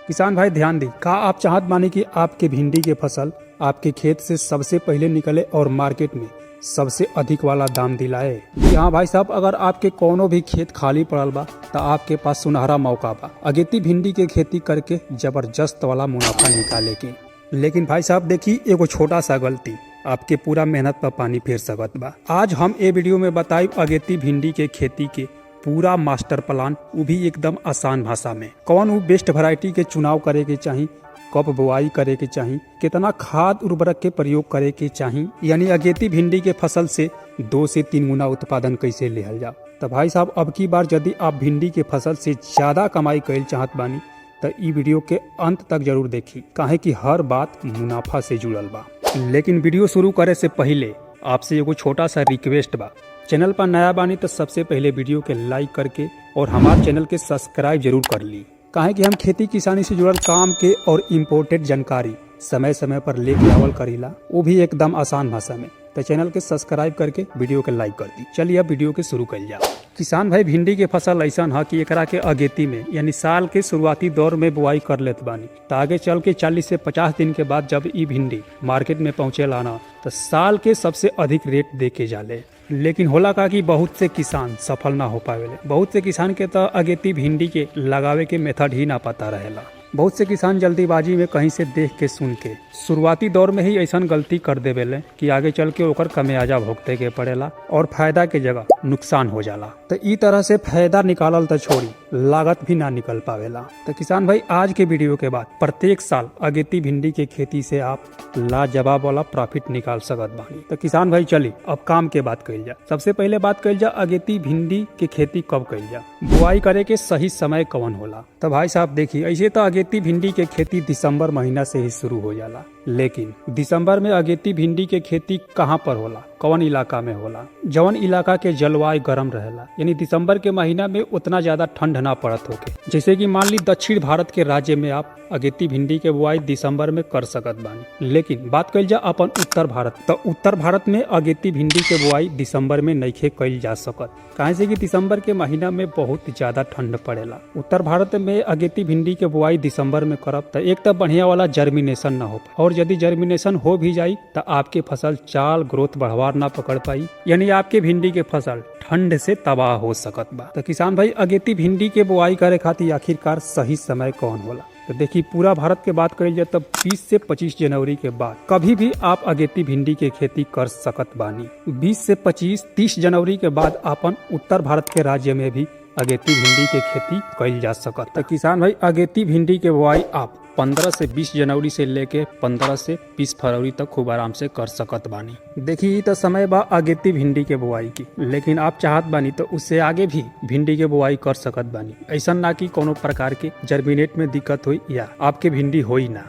किसान भाई ध्यान दी, का आप चाहत बानी कि आपके भिंडी के फसल आपके खेत से सबसे पहले निकले और मार्केट में सबसे अधिक वाला दाम दिलाए। जी हाँ भाई साहब, अगर आपके कोनो भी खेत खाली पड़ल बा तो आपके पास सुनहरा मौका बा अगेती भिंडी के खेती करके जबरदस्त वाला मुनाफा निकाले के। लेकिन भाई साहब देखी, एगो छोटा सा गलती आपके पूरा मेहनत पर पानी फेर सकत बा। आज हम ए वीडियो में बताई अगेती भिंडी के खेती के पूरा मास्टर प्लान, वो भी एकदम आसान भाषा में। कौन वो बेस्ट वैरायटी के चुनाव करे के चाहिए, कब बुआई करे के चाहिए, कितना खाद उर्वरक के प्रयोग करे के चाहिए, यानी अगेती भिंडी के फसल से 2 से 3 गुना उत्पादन कैसे लेहल जाओ। तो भाई साहब, अब की बार यदि आप भिंडी के फसल से ज्यादा कमाई कैल चाहत बानी तो ई वीडियो के अंत तक जरूर देखी, काहे कि हर बात मुनाफा से जुड़ल बा। लेकिन वीडियो शुरू करे से पहले आपसे एगो छोटा सा रिक्वेस्ट बा। चैनल पर नया बानी तो सबसे पहले वीडियो के लाइक करके और हमारे चैनल के सब्सक्राइब जरूर कर ली, काहे कि हम खेती किसानी से जुड़ल काम के और इम्पोर्टेड जानकारी समय समय पर लेके आवल करीला, वो भी एकदम आसान भाषा में। तो चैनल के सब्सक्राइब करके वीडियो के लाइक कर दी। चलिए अब वीडियो के शुरू कर जाओ। किसान भाई, भिंडी के फसल ऐसा है कि एकरा के अगेती में यानी साल के शुरुआती दौर में बुआई कर लेत बानी, तो आगे चल के 40 से 50 दिन के बाद जब ई भिंडी मार्केट में पहुँचे लाना तो साल के सबसे अधिक रेट दे के जाले। लेकिन होला का कि बहुत से किसान सफल ना हो पावेले। बहुत से किसान के तो अगेती भिंडी के लगावे के मेथड ही ना पता रहेला। बहुत से किसान जल्दीबाजी में कहीं से देख के सुन के शुरुआती दौर में ही ऐसा गलती कर देवेले कि आगे चल के ओकर कमियाजा भुगते के पड़ेला और फायदा के जगह नुकसान हो जाला। तो ई तरह से फायदा निकालल तो छोड़ी, लागत भी ना निकल पावेला। तो किसान भाई, आज के वीडियो के बाद प्रत्येक साल अगेती भिंडी के खेती से आप लाजवाब वाला प्रॉफिट निकाल सकत बानी। तो किसान भाई चली अब काम के बात कइल जा। सबसे पहले बात कइल जा अगेती भिंडी के खेती कब कइल जा, बुआई करे के सही समय कौन होला। तो भाई साहब देखिए, ऐसे तो अगेती भिंडी के खेती दिसंबर महीना से ही शुरू हो जाला, लेकिन दिसंबर में अगेती भिंडी के खेती कहाँ पर होला, कौन इलाका में होला। जवन इलाका के जलवायु गर्म रहेला, यानी दिसंबर के महीना में उतना ज्यादा ठंड ना पड़त होके। जैसे कि मान ली दक्षिण भारत के राज्य में आप अगेती भिंडी के बुआई दिसंबर में कर सकत बानी। लेकिन बात कइल जा अपन उत्तर भारत, तो उत्तर भारत में अगेती भिंडी के बुआई दिसंबर में नइखे कइल जा सकत, काहे से कि दिसंबर के महीना में बहुत ज्यादा ठंड पड़ेला। उत्तर भारत में अगेती भिंडी के बुआई दिसंबर में करब तो एक तो बढ़िया वाला जर्मिनेशन ना हो पाए, और यदि जर्मिनेशन हो भी जाई तो आपके फसल चाल ग्रोथ बढ़वार ना पकड़ पाई, यानी आपके भिंडी के फसल ठंड से तबाह हो सकत बा। तो किसान भाई, अगेती भिंडी के बुआई करे खातिर आखिरकार सही समय कौन होला। तो देखिए, पूरा भारत के बात करी जाए तब 20 से 25 जनवरी के बाद कभी भी आप अगेती भिंडी के खेती कर सकत बानी। 20 से 25-30 जनवरी के बाद अपन उत्तर भारत के राज्य में भी अगेती भिंडी के खेती कइल जा सकत। तो किसान भाई, अगेती भिंडी के बुआई आप 15 से 20 जनवरी से लेके 15 से 20 फरवरी तक खूब आराम से कर सकत बानी। देखिए, तो समय बा अगेती भिंडी के बुआई की, लेकिन आप चाहत बानी तो उससे आगे भी भिंडी के बुआई कर सकत बानी। ऐसा ना कि कोनो प्रकार के जर्मिनेट में दिक्कत हुई या आपके भिंडी होई ना।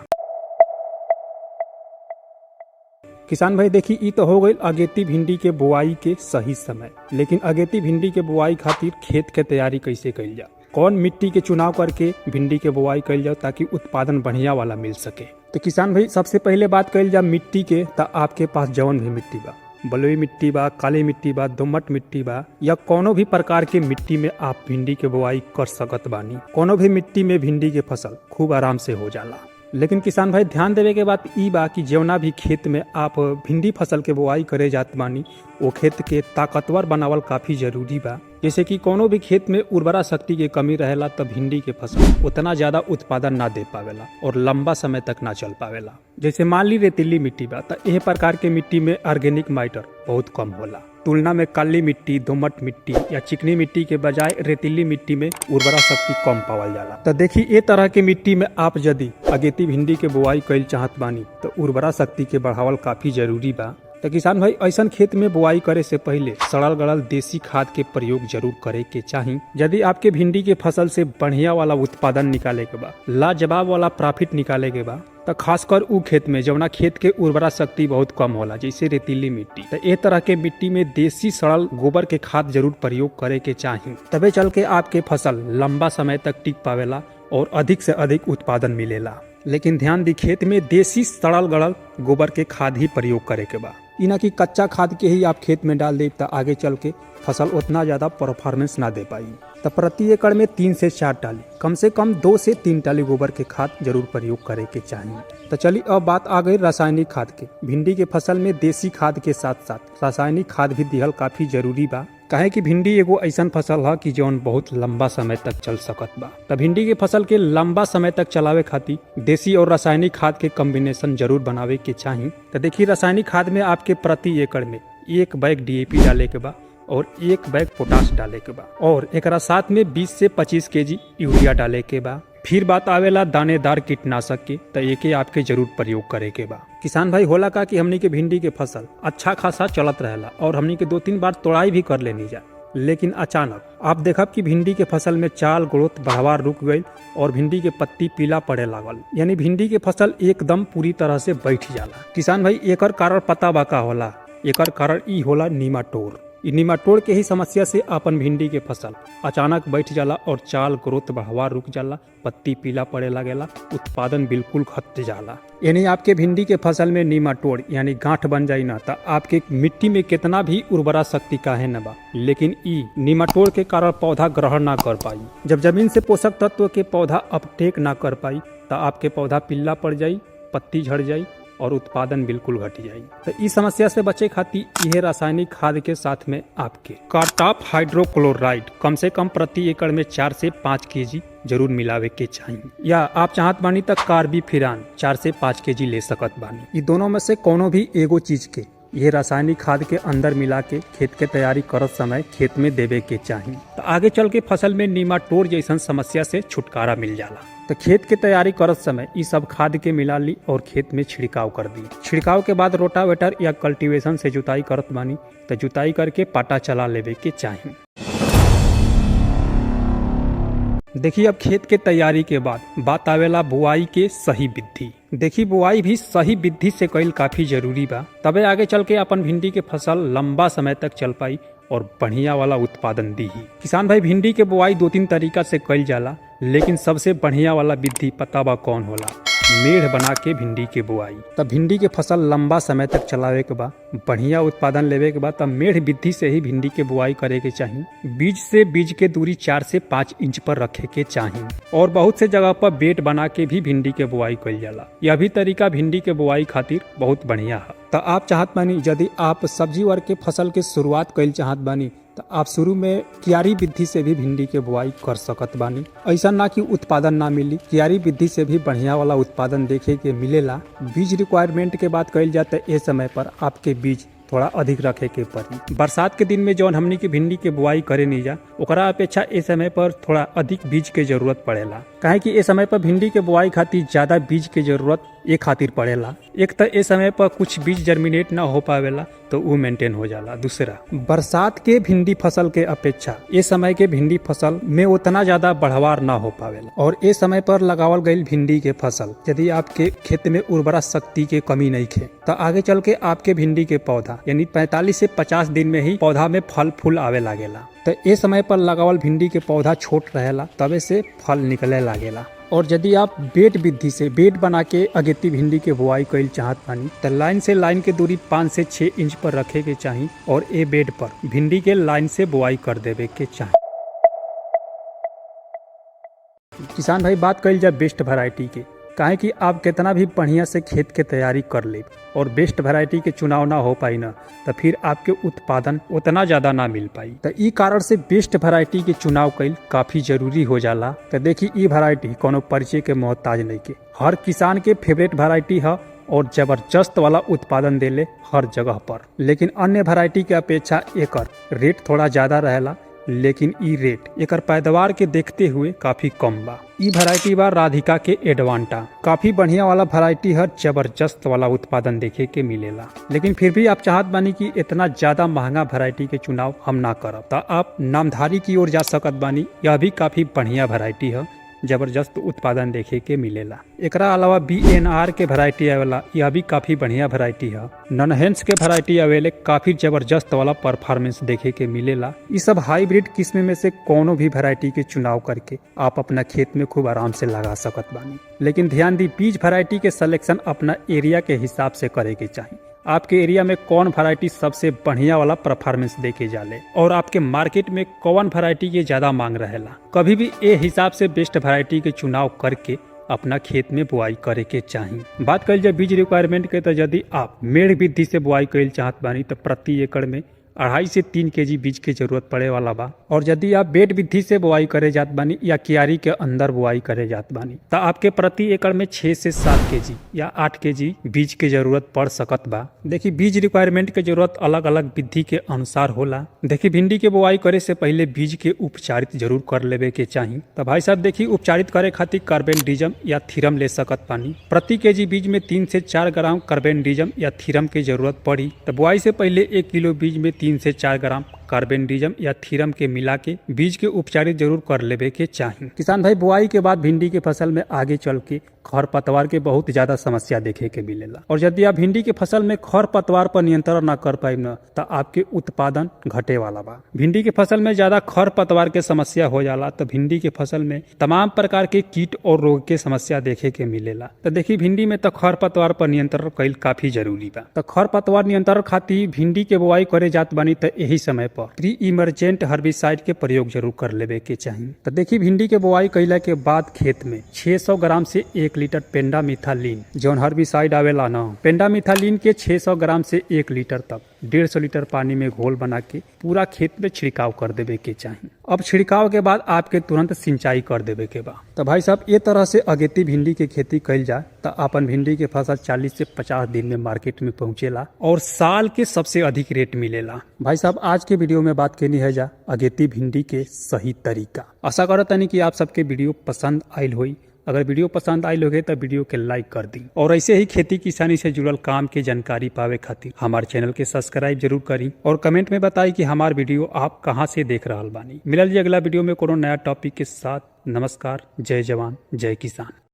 किसान भाई देखिए, ई तो हो गई अगेती भिंडी के बुआई के सही समय। लेकिन अगेती भिंडी के बुआई खातिर खेत के तैयारी कैसे कइल जा, कौन मिट्टी के चुनाव करके भिंडी के बुआई कइल जाओ ताकि उत्पादन बढ़िया वाला मिल सके। तो किसान भाई, सबसे पहले बात कइल जा मिट्टी के, तो आपके पास जवन भी मिट्टी बा, बलुई मिट्टी बा, काली मिट्टी बा, दोमट मिट्टी बा, या कोनो भी प्रकार के मिट्टी में आप भिंडी के बुआई कर सकत बानी। कोनो भी मिट्टी में भिंडी के फसल खूब आराम से हो जाला। लेकिन किसान भाई, ध्यान देवे के बात ई बा कि जवना भी खेत में आप भिंडी फसल के बुआई करे जात बानी, वो खेत के ताकतवर बनावल काफी जरूरी बा। जैसे कि कोनो भी खेत में उर्वरा शक्ति के कमी रहेला तो भिंडी के फसल उतना ज्यादा उत्पादन ना दे पावेला और लंबा समय तक ना चल पावेला। जैसे मान ली रेतीली मिट्टी बा, तो यह प्रकार के मिट्टी में ऑर्गेनिक मैटर बहुत कम होला। तुलना में काली मिट्टी, दोमट मिट्टी या चिकनी मिट्टी के बजाय रेतीली मिट्टी में उर्वरा शक्ति कम पावल जाला। तो देखिए, ये तरह के मिट्टी में आप यदि अगेती भिंडी के बुआई कइल चाहत बानी तो उर्वरा शक्ति के बढ़ावल काफी जरूरी बा। तो किसान भाई, ऐसा खेत में बुआई करे से पहले सड़ल गड़ल देसी खाद के प्रयोग जरूर करे के चाहिए। यदि आपके भिंडी के फसल से बढ़िया वाला उत्पादन निकाले के बा, लाजवाब वाला प्रॉफिट निकाले के बा, तो खासकर उ खेत में जवना खेत के उर्वरा शक्ति बहुत कम होला, जैसे रेतीली मिट्टी, तो ए तरह के मिट्टी में देसी सड़ल गोबर के खाद जरूर प्रयोग करे के चाहिए। तबे चल के आपके फसल लंबा समय तक टिक पावेला और अधिक से अधिक उत्पादन मिलेला। लेकिन ध्यान दी, खेत में देसी सड़ल गड़ल गोबर के खाद ही प्रयोग करे के बा। इना की कच्चा खाद के ही आप खेत में डाल दे तो आगे चल के फसल उतना ज़्यादा परफॉर्मेंस ना दे पाई। तो प्रति एकड़ में 3 से 4 टाली, कम से कम 2 से 3 टाली गोबर के खाद जरूर प्रयोग करे के चाहिए। तो चलिए अब बात आ गई रासायनिक खाद के। भिंडी के फसल में देसी खाद के साथ साथ रासायनिक खाद भी दिहल काफी जरूरी बा। काहे कि भिंडी एगो ऐसन फसल है कि जौन बहुत लंबा समय तक चल सकत बा। तो भिंडी के फसल के लंबा समय तक चलावे खातिर देसी और रासायनिक खाद के कॉम्बिनेशन जरूर बनावे के चाहिए। तो देखिए रासायनिक खाद में आपके प्रति एकड़ में 1 बैग DAP डाले के बा और 1 बैग पोटाश डाले के बा और एकरा साथ में 20 से 25 केजी यूरिया डाले के बा। फिर बात आवेला दानेदार कीटनाशक के, तो एके आपके जरूर प्रयोग करे के बा। किसान भाई होला का कि हमनी के भिंडी के फसल अच्छा खासा चलत रहेला और हमनी के 2-3 बार तोड़ाई भी कर लेनी जा, लेकिन अचानक आप देखब कि भिंडी के फसल में चाल ग्रोथ बढ़ावा रुक गई और भिंडी के पत्ती पीला पड़े लागल, यानी भिंडी के फसल एकदम पूरी तरह से बैठ जाला। किसान भाई एकर कारण पता बा का होला? एकर कारण ई होला नीमाटोड। निमाटोड के ही समस्या से अपन भिंडी के फसल अचानक बैठ जाला और चाल ग्रोथ बढ़ावा रुक जाला, पत्ती पीला पड़े लगेला, उत्पादन बिल्कुल घट जाला। यानी आपके भिंडी के फसल में निमाटोड यानी गांठ बन जाई ना तो आपके मिट्टी में कितना भी उर्वरा शक्ति काहे न बा, लेकिन ई निमाटोड के कारण पौधा ग्रहण ना कर पाई। जब जमीन से पोषक तत्व के पौधा अपटेक ना कर पाई तो आपके पौधा पीला पड़ जाई, पत्ती झड़ जाई और उत्पादन बिल्कुल घट जाए। तो इस समस्या से बचे खातिर यह रासायनिक खाद के साथ में आपके कार्टाप हाइड्रोक्लोराइड कम से कम प्रति एकड़ में 4 से 5 केजी जरूर मिलावे के चाहिए, या आप चाहत बानी तक कार्बीफिरान 4 से 5 केजी ले सकत बानी। ये दोनों में से कोनो भी एगो चीज के ये रासायनिक खाद के अंदर मिला के खेत के तैयारी करत समय खेत में देवे के चाहिए। तो आगे चल के फसल में निमाटोड जैसन समस्या से छुटकारा मिल जाला। तो खेत के तैयारी करत समय ये सब खाद के मिला ली और खेत में छिड़काव कर दी। छिड़काव के बाद रोटावेटर या कल्टीवेशन से जुताई करत बानी तो जुताई करके पाटा चला लेवे के चाहिए। देखिए अब खेत के तैयारी के बाद बात आवेला बुआई के सही विधि। देखिए बुआई भी सही विधि से कईल काफी जरूरी बा, तबे आगे चल के अपन भिंडी के फसल लंबा समय तक चल पाई और बढ़िया वाला उत्पादन दी ही। किसान भाई भिंडी के बुआई 2-3 तरीका से कईल जाला, लेकिन सबसे बढ़िया वाला विधि पता बा कौन होला? मेढ़ बना के भिंडी के बुआई। तब भिंडी के फसल लंबा समय तक चलावे के बाद बढ़िया उत्पादन लेवे के बाद तब मेढ़ विधि से ही भिंडी के बुआई करे के चाहिए। बीज से बीज के दूरी 4 से 5 इंच पर रखे के चाहिए और बहुत से जगह पर बेट बना के भी भिंडी के बुआई कईल जाला। यह भी तरीका भिंडी के बुआई खातिर बहुत बढ़िया है। तो आप चाहत बानी यदि आप सब्जी वर्ग के फसल के शुरुआत कईल चाहत बानी तो आप शुरू में क्यारी विधि से भी भिंडी के बुआई कर सकत बानी। ऐसा ना कि उत्पादन ना मिली, क्यारी विधि से भी बढ़िया वाला उत्पादन देखे के मिलेला। बीज रिक्वायरमेंट के बात कईल जाता है, इस समय पर आपके बीज थोड़ा अधिक रखे के पड़ी। बरसात के दिन में जौन हमनी के भिंडी के बुआई करे नहीं जा ओकरा अपेक्षा इस समय पर थोड़ा अधिक बीज के जरूरत पड़ेला। काहे कि इस समय पर भिंडी के बुआई खातिर ज्यादा बीज के जरूरत एक खातिर पड़ेला। एक तो इस समय पर कुछ बीज जर्मिनेट ना हो पावेला तो वो मेंटेन हो जाला। दूसरा, बरसात के भिंडी फसल के अपेक्षा इस समय के भिंडी फसल में उतना ज्यादा बढ़वार ना हो पावेला और इस समय पर लगावल गई भिंडी के फसल यदि आपके खेत में उर्वरा शक्ति के कमी नहीं खे तो आगे चल के आपके भिंडी के पौधा यानी 45 से 50 दिन में ही पौधा में फल फूल आवे लागेला। तो इस समय पर लगावल भिंडी के पौधा छोट रहेला, तबे से फल निकले लागेला। और यदि आप बेड विधि से बेड बना के अगेती भिंडी के बुआई कईल चाहत बानी तो लाइन से लाइन के दूरी 5 से 6 इंच पर रखे के चाहिए और ए बेड पर भिंडी के लाइन से बुआई कर देवे के चाहिए। किसान भाई बात कईल जाए बेस्ट वैरायटी के, काहे कि आप कितना भी बढ़िया से खेत के तैयारी कर ले और बेस्ट वैरायटी के चुनाव ना हो पाई ना तो फिर आपके उत्पादन उतना ज्यादा ना मिल पाई। तो ई कारण से बेस्ट वैरायटी के चुनाव कईल काफी जरूरी हो जाला। तो देखिए ई वैरायटी कोनो परिचय के मोहताज नहीं के, हर किसान के फेवरेट वैरायटी है और जबरदस्त वाला उत्पादन देले हर जगह पर। लेकिन अन्य वैरायटी के अपेक्षा एकर रेट थोड़ा ज्यादा रहेला, लेकिन ई रेट एकर पैदावार के देखते हुए काफी कम बा। ई वैरायटी बा राधिका के एडवांटा, काफी बढ़िया वाला वैरायटी है, जबरदस्त वाला उत्पादन देखे के मिलेला। लेकिन फिर भी आप चाहत बानी कि इतना ज्यादा महंगा वैरायटी के चुनाव हम ना करब तो आप नामधारी की ओर जा सकत बानी। यह भी काफी बढ़िया वैरायटी है, जबरदस्त उत्पादन देखे के मिलेला। एकरा अलावा BNR के वैरायटी आवेला, यह भी काफी बढ़िया वैरायटी है। ननहेंस के वैरायटी आवेले, काफी जबरदस्त वाला परफॉर्मेंस देखे के मिलेला। ये सब हाइब्रिड किस्म में से कोनो भी वैरायटी के चुनाव करके आप अपना खेत में खूब आराम से लगा सकत बानी। लेकिन ध्यान दी बीज वैरायटी के सिलेक्शन अपना एरिया के हिसाब से करे के चाहिए। आपके एरिया में कौन वैरायटी सबसे बढ़िया वाला परफॉर्मेंस देके जाले और आपके मार्केट में कौन वैरायटी के ज्यादा मांग रहेला। कभी भी ए हिसाब से बेस्ट वैरायटी के चुनाव करके अपना खेत में बुआई करे के चाहिए। बात कल जाए बीज रिक्वायरमेंट के, तो यदि आप मेड़ विधि से बुआई करे चाहत बानी तो प्रति एकड़ में 2.5 से 3 केजी बीज के जरूरत पड़े वाला बा। और यदि आप बेड विधि से बुआई करे जात बानी या क्यारी के अंदर बुआई करे जात बानी तो आपके प्रति एकड़ में 6 से 7 केजी या 8 केजी बीज के जरूरत पड़ सकत बा। देखिए बीज रिक्वायरमेंट के जरूरत अलग अलग विधि के अनुसार होला। देखिए भिंडी के बुआई करे से पहले बीज के उपचारित जरूर कर लेवे के चाहिए। तो भाई साहब देखिए उपचारित करे खातिर कार्बेंडिजम या थीरम ले सकत पानी। प्रति केजी बीज में 3 से 4 ग्राम कार्बेंडिजम या थीरम की जरूरत पड़ी। तो बुआई से पहले 1 किलो बीज में 3 से 4 ग्राम कार्बेंडिजम या थीरम के मिला के बीज के उपचारित जरूर कर लेवे के चाहिए। किसान भाई बुआई के बाद भिंडी के फसल में आगे चल के खरपतवार के बहुत ज्यादा समस्या देखे के मिलेला। और यदि आप भिंडी के फसल में खरपतवार पर नियंत्रण न कर पाए न तो आपके उत्पादन घटे वाला बा। भिंडी के फसल में ज्यादा खरपतवार के समस्या हो जाला तो भिंडी के फसल में तमाम प्रकार के कीट और रोग के समस्या देखे के मिलेला। तो देखिए भिंडी में तो खरपतवार पर नियंत्रण कईल काफी जरूरी बा। तो खरपतवार नियंत्रण खातिर भिंडी के बुआई करे जात बानी तो यही समय प्री इमरजेंट हर्बिसाइड के प्रयोग जरूर कर लेवे के चाहिए। तो देखिए भिंडी के बुआई कैला के बाद खेत में 600 ग्राम से 1 लीटर पेंडामिथालिन जौन हर्बिसाइड आवेला ना, पेंडामिथालिन के 600 ग्राम से 1 लीटर तक 150 लीटर पानी में घोल बना के पूरा खेत में छिड़काव कर देवे के चाहिए। अब छिड़काव के बाद आपके तुरंत सिंचाई कर देवे के बा। तो भाई साहब ये तरह से अगेती भिंडी के खेती कैल जाए तो अपन भिंडी के फसल 40 से 50 दिन में मार्केट में पहुंचेला और साल के सबसे अधिक रेट मिलेला। भाई साहब आज के वीडियो में बात करनी है जा अगेती भिंडी के सही तरीका। आशा करत हनी कि आप सबके वीडियो पसंद आयल होई। अगर वीडियो पसंद आयल होगे तो वीडियो के लाइक कर दी और ऐसे ही खेती किसानी से जुड़ल काम के जानकारी पावे खातिर हमारे चैनल के सब्सक्राइब जरूर करी और कमेंट में बताई कि हमार वीडियो आप कहां से देख रहल बानी। मिलल जी अगला वीडियो में कोनो नया टॉपिक के साथ। नमस्कार, जय जवान जय किसान।